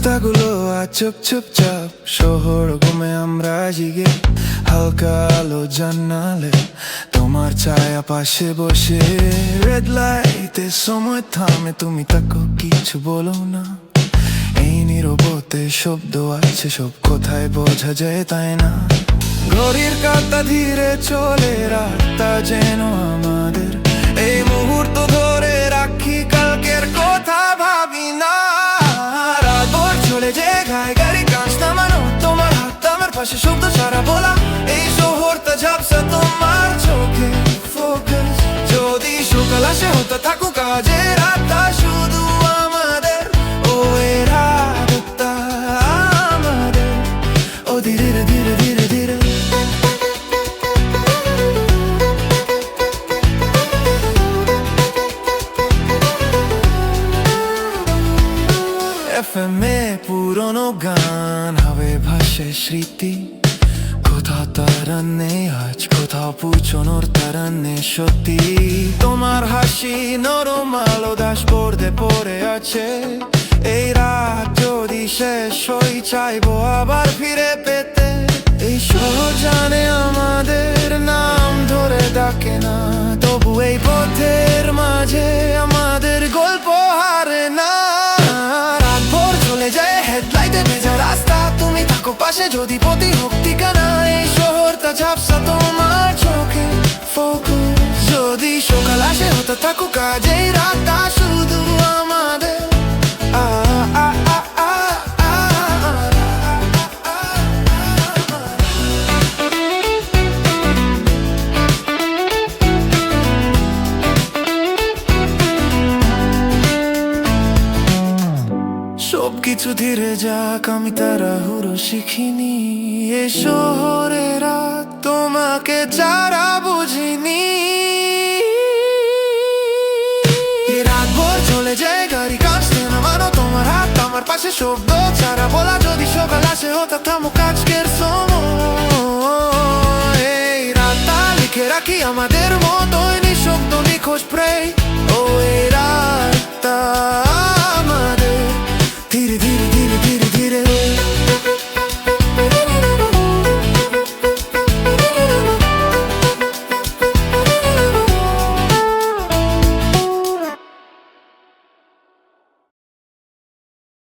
রাস্তাগুলো আজ চুপচাপ, শহর ঘুমে আমরা জিগে। হালকা আলো জানালে তোমার ছায়া পাশে বসে। রেড লাইটে সময় থামে, তুমি তাকে কিছু বলো না। এই নীরবতে শব্দ আছে, সব কোথায় বোঝা যায় তাই না। ঘড়ির কাঁটা ধীরে চলে, রাতটা যেন আমাদের। এই মুহূর্ত ধরে রাখি, কালকের কথা ভাবি না। রাত ভোর চলে যে গায়ে গাড়ি কাঁচ নামানো, তোমার হাত আমার পাশে শব্দ ছাড়া বলা। এই শহরটা ঝাপসা তোমার চোখে ফোকাস। যদি সকাল আসে হতে থাকুক কাজে, রাতটা শুধু আমাদের। ও এ রাতটা আমাদের। ও ধীরে ধীরে ধীরে ধীরে FM এ পুরনো গান, হাওয়ায় ভাসে স্মৃতি। কোথাও তারা নেই আজ, কোথাও পুছনোর তারা নেই সত্যি। তোমার হাসি নরম আলো ড্যাশবোর্ডে পড়ে আছে। এই রাত যদি শেষ হই, চাইবো আবার ফিরে পেতে। এই শহর জানে আমাদের নাম ধরে ডাকে না, তবু এই পথের মাঝে আমাদের গল্প হারে না। রাত ভোর চলে যায় হেডলাইটে ভেজা রাস্তা, তুমি থাকো পাশে যদি পথি হোক ঠিকানা। এই শহরটা ঝাপসা তোমার চোখে ফোকাস। যদি সকাল আসে হতে থাকুক কাজে, রাতটা শুধু আমাদের। সবকিছু ধীরে যাক, আমি তাড়াহুড়ো শিখিনি। এ শহরে রাত তোমাকে ছাড়া বুঝিনি। রাত ভোর চলে যায় গাড়ি কাঁচ নামানো, তোমার হাত আমার পাশে শব্দ ছাড়া বলা। যদি সকাল আসে হতে থামুক আজকের সময়। এই রাতটা লিখে রাখি আমাদের।